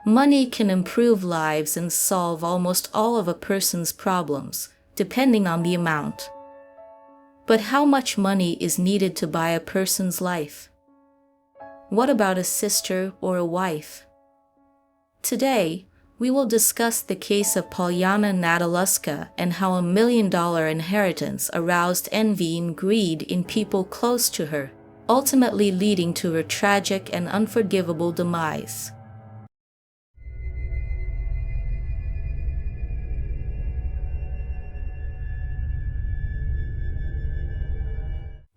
Money can improve lives and solve almost all of a person's problems, depending on the amount. But how much money is needed to buy a person's life? What about a sister or a wife? Today, we will discuss the case of Pollyana Nataluska and how a $1 million inheritance aroused envy and greed in people close to her, ultimately leading to her tragic and unforgivable demise.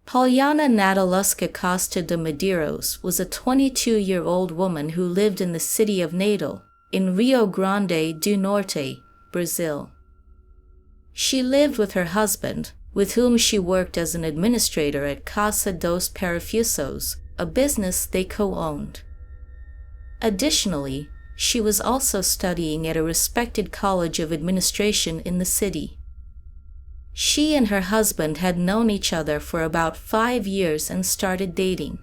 Pollyana Nataluska Costa de Medeiros was a 22-year-old woman who lived in the city of Natal, in Rio Grande do Norte, Brazil. She lived with her husband, with whom she worked as an administrator at Casa dos Parafusos, a business they co-owned. Additionally, she was also studying at a respected college of administration in the city. She and her husband had known each other for about 5 years and started dating.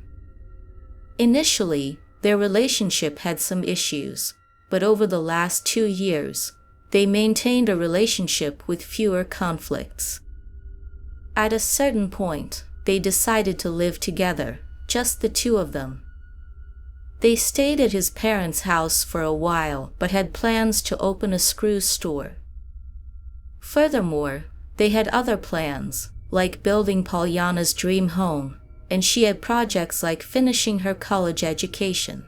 Initially, their relationship had some issues, but over the last 2 years, they maintained a relationship with fewer conflicts. At a certain point, they decided to live together, just the two of them. They stayed at his parents' house for a while but had plans to open a screw store. Furthermore, they had other plans, like building Pollyana's dream home, and she had projects like finishing her college education.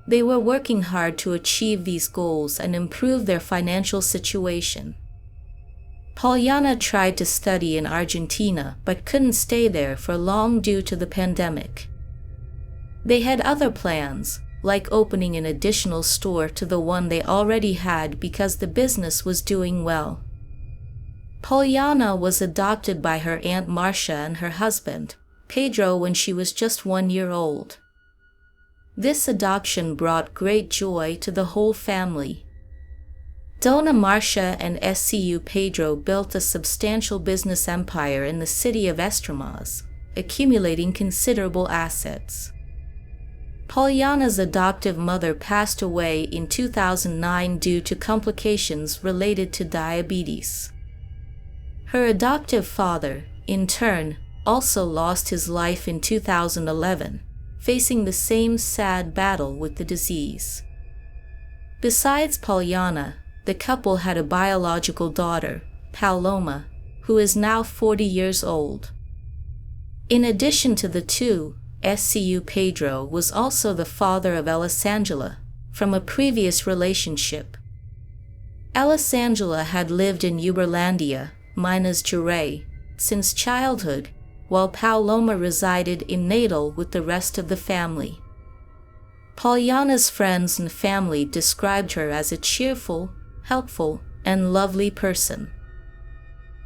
They were working hard to achieve these goals and improve their financial situation. Pollyana tried to study in Argentina but couldn't stay there for long due to the pandemic. They had other plans, like opening an additional store to the one they already had because the business was doing well. Pollyana was adopted by her Aunt Marcia and her husband, Pedro, when she was just 1 year old. This adoption brought great joy to the whole family. Dona Marcia and SCU Pedro built a substantial business empire in the city of Estremas, accumulating considerable assets. Pollyana's adoptive mother passed away in 2009 due to complications related to diabetes. Her adoptive father, in turn, also lost his life in 2011, facing the same sad battle with the disease. Besides Pollyana, the couple had a biological daughter, Paloma, who is now 40 years old. In addition to the two, SCU Pedro was also the father of Elisangela, from a previous relationship. Elisangela had lived in Uberlandia, Minas Gerais, since childhood, while Paloma resided in Natal with the rest of the family. Pollyana's friends and family described her as a cheerful, helpful, and lovely person.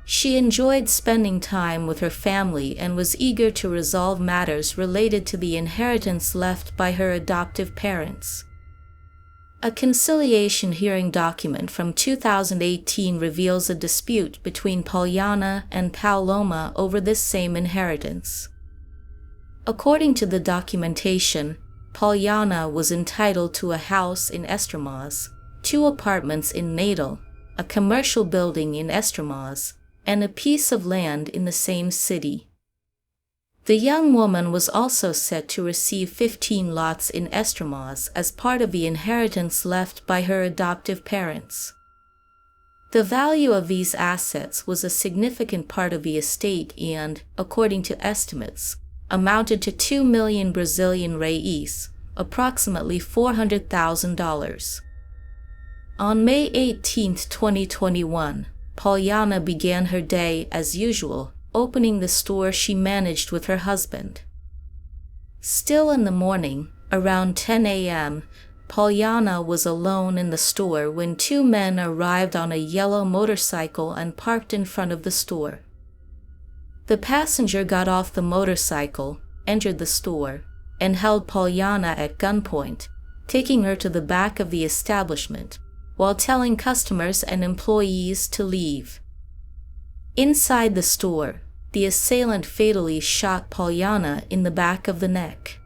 She enjoyed spending time with her family and was eager to resolve matters related to the inheritance left by her adoptive parents. A conciliation hearing document from 2018 reveals a dispute between Pollyana and Paloma over this same inheritance. According to the documentation, Pollyana was entitled to a house in Estremas, 2 apartments in Natal, a commercial building in Estremas, and a piece of land in the same city. The young woman was also set to receive 15 lots in Estremas as part of the inheritance left by her adoptive parents. The value of these assets was a significant part of the estate and, according to estimates, amounted to 2 million Brazilian reais, approximately $400,000. On May 18, 2021, Pollyana began her day as usual, opening the store she managed with her husband. Still in the morning, around 10 a.m., Pollyana was alone in the store when 2 men arrived on a yellow motorcycle and parked in front of the store. The passenger got off the motorcycle, entered the store, and held Pollyana at gunpoint, taking her to the back of the establishment, while telling customers and employees to leave. Inside the store, the assailant fatally shot Pollyana in the back of the neck.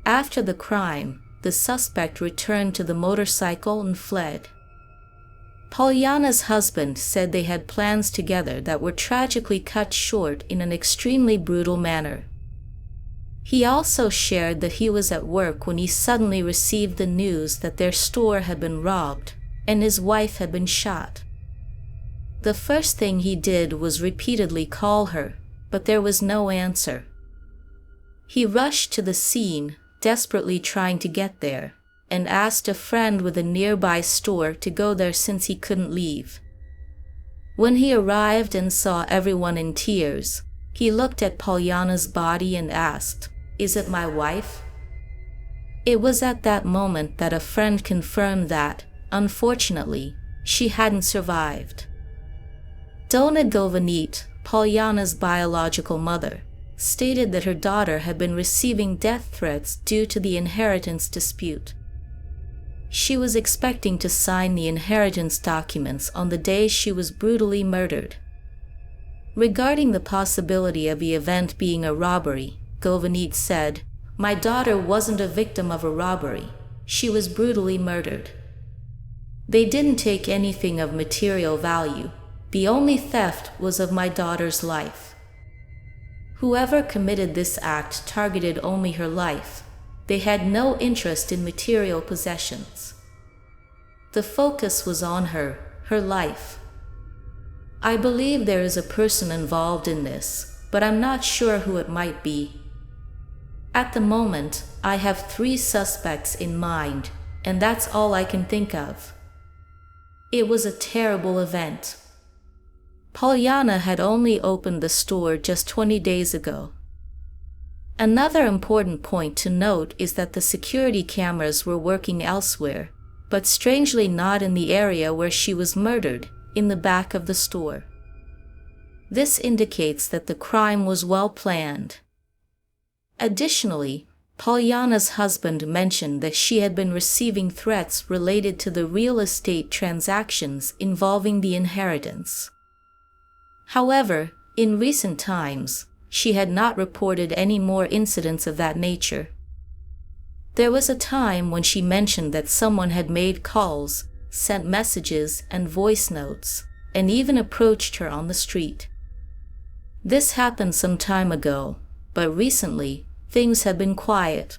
After the crime, the suspect returned to the motorcycle and fled. Pollyana's husband said they had plans together that were tragically cut short in an extremely brutal manner. He also shared that he was at work when he suddenly received the news that their store had been robbed and his wife had been shot. The first thing he did was repeatedly call her, but there was no answer. He rushed to the scene, desperately trying to get there, and asked a friend with a nearby store to go there since he couldn't leave. When he arrived and saw everyone in tears, he looked at Pollyana's body and asked, "Is it my wife?" It was at that moment that a friend confirmed that, unfortunately, she hadn't survived. Donna Govanit, Pollyana's biological mother, stated that her daughter had been receiving death threats due to the inheritance dispute. She was expecting to sign the inheritance documents on the day she was brutally murdered. Regarding the possibility of the event being a robbery, Govanit said, "My daughter wasn't a victim of a robbery. She was brutally murdered. They didn't take anything of material value. The only theft was of my daughter's life. Whoever committed this act targeted only her life. They had no interest in material possessions. The focus was on her life. I believe there is a person involved in this, but I'm not sure who it might be. At the moment, I have 3 suspects in mind, and that's all I can think of. It was a terrible event." Pollyana had only opened the store just 20 days ago. Another important point to note is that the security cameras were working elsewhere, but strangely not in the area where she was murdered, in the back of the store. This indicates that the crime was well planned. Additionally, Pollyana's husband mentioned that she had been receiving threats related to the real estate transactions involving the inheritance. However, in recent times, she had not reported any more incidents of that nature. There was a time when she mentioned that someone had made calls, sent messages and voice notes, and even approached her on the street. This happened some time ago, but recently, things have been quiet.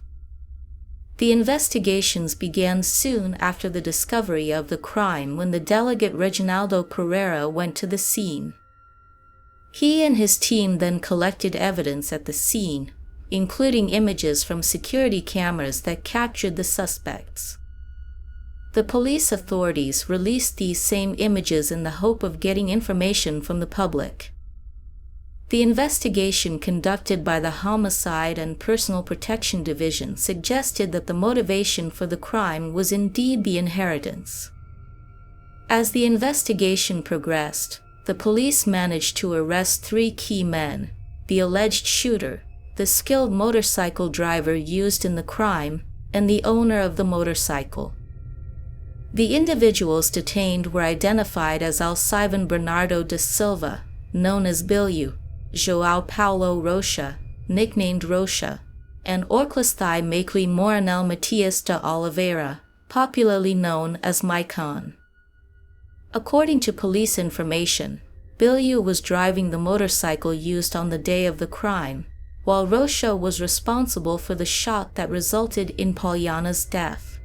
The investigations began soon after the discovery of the crime when the delegate Reginaldo Pereira went to the scene. He and his team then collected evidence at the scene, including images from security cameras that captured the suspects. The police authorities released these same images in the hope of getting information from the public. The investigation conducted by the Homicide and Personal Protection Division suggested that the motivation for the crime was indeed the inheritance. As the investigation progressed, the police managed to arrest 3 key men: the alleged shooter, the skilled motorcycle driver used in the crime, and the owner of the motorcycle. The individuals detained were identified as Alcivan Bernardo da Silva, known as Bilyu, João Paulo Rocha, nicknamed Rocha, and Orclasthai Makely Moranel Matias de Oliveira, popularly known as Maicon. According to police information, Bilyu was driving the motorcycle used on the day of the crime, while Rocha was responsible for the shot that resulted in Pollyana's death.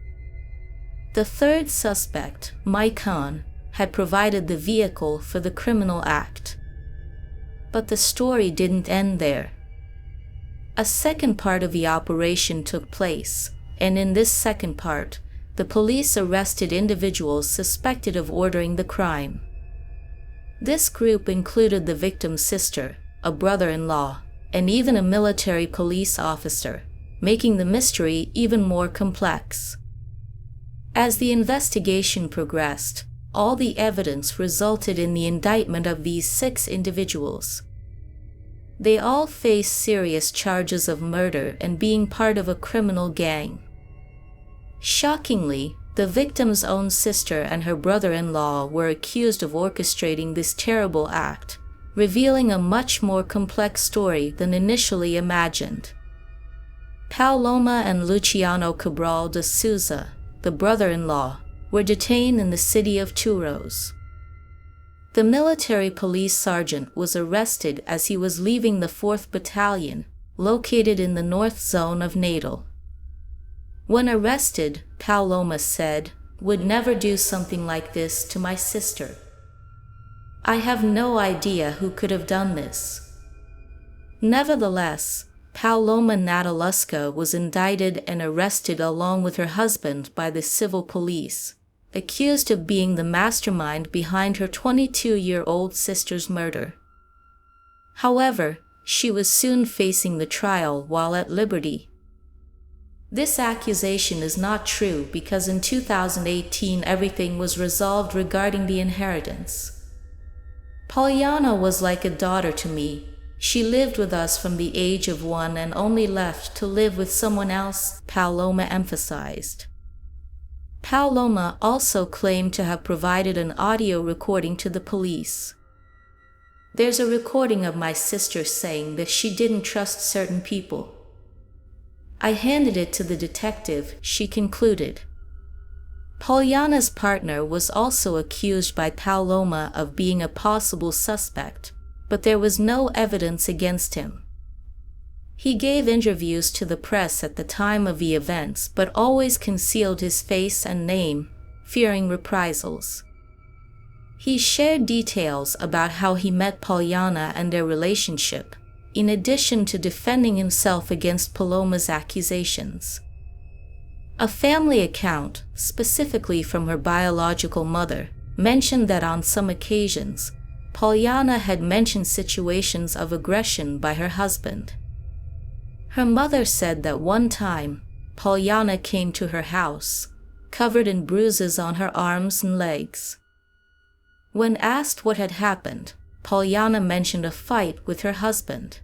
The third suspect, Maicon, had provided the vehicle for the criminal act. But the story didn't end there. A second part of the operation took place, and in this second part, the police arrested individuals suspected of ordering the crime. This group included the victim's sister, a brother-in-law, and even a military police officer, making the mystery even more complex. As the investigation progressed, all the evidence resulted in the indictment of these 6 individuals. They all faced serious charges of murder and being part of a criminal gang. Shockingly, the victim's own sister and her brother-in-law were accused of orchestrating this terrible act, revealing a much more complex story than initially imagined. Poloma and Luciano Cabral de Souza, the brother-in-law, were detained in the city of Churros. The military police sergeant was arrested as he was leaving the 4th Battalion, located in the north zone of Natal. When arrested, Poloma said, "Would never do something like this to my sister. I have no idea who could have done this." Nevertheless, Pollyana Nataluska was indicted and arrested along with her husband by the civil police, accused of being the mastermind behind her 22-year-old sister's murder. However, she was soon facing the trial while at liberty. This accusation is not true because in 2018 everything was resolved regarding the inheritance. Pollyana was like a daughter to me. She lived with us from the age of 1 and only left to live with someone else, Poloma emphasized. Poloma also claimed to have provided an audio recording to the police. "There's a recording of my sister saying that she didn't trust certain people. I handed it to the detective," she concluded. Pollyana's partner was also accused by Poloma of being a possible suspect, but there was no evidence against him. He gave interviews to the press at the time of the events but always concealed his face and name, fearing reprisals. He shared details about how he met Pollyana and their relationship, in addition to defending himself against Paloma's accusations. A family account, specifically from her biological mother, mentioned that on some occasions, Pollyana had mentioned situations of aggression by her husband. Her mother said that one time, Pollyana came to her house, covered in bruises on her arms and legs. When asked what had happened, Pollyana mentioned a fight with her husband.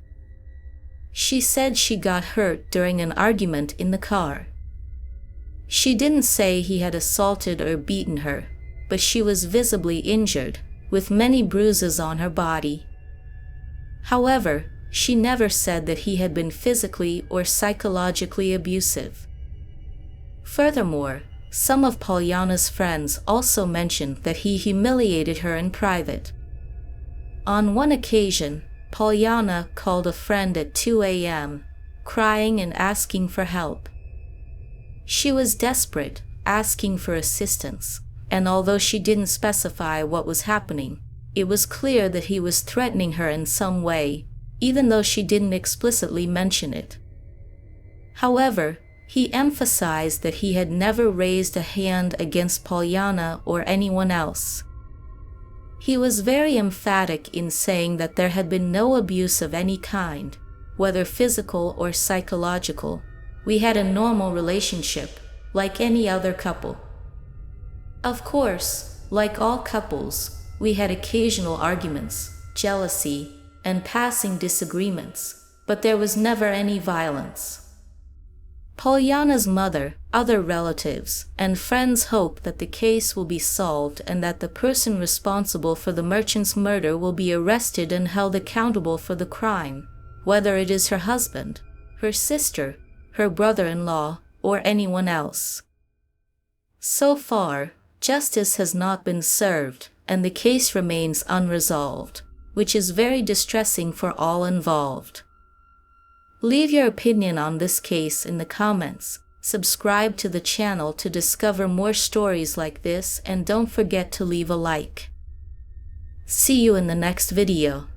She said she got hurt during an argument in the car. She didn't say he had assaulted or beaten her, but she was visibly injured, with many bruises on her body. However, she never said that he had been physically or psychologically abusive. Furthermore, some of Pollyana's friends also mentioned that he humiliated her in private. On one occasion, Pollyana called a friend at 2 a.m., crying and asking for help. She was desperate, asking for assistance, and although she didn't specify what was happening, it was clear that he was threatening her in some way, even though she didn't explicitly mention it. However, he emphasized that he had never raised a hand against Pollyana or anyone else. He was very emphatic in saying that there had been no abuse of any kind, whether physical or psychological. We had a normal relationship, like any other couple. Of course, like all couples, we had occasional arguments, jealousy, and passing disagreements, but there was never any violence. Pollyana's mother, other relatives, and friends hope that the case will be solved and that the person responsible for the merchant's murder will be arrested and held accountable for the crime, whether it is her husband, her sister, her brother-in-law, or anyone else. So far, justice has not been served, and the case remains unresolved, which is very distressing for all involved. Leave your opinion on this case in the comments, subscribe to the channel to discover more stories like this, and don't forget to leave a like. See you in the next video.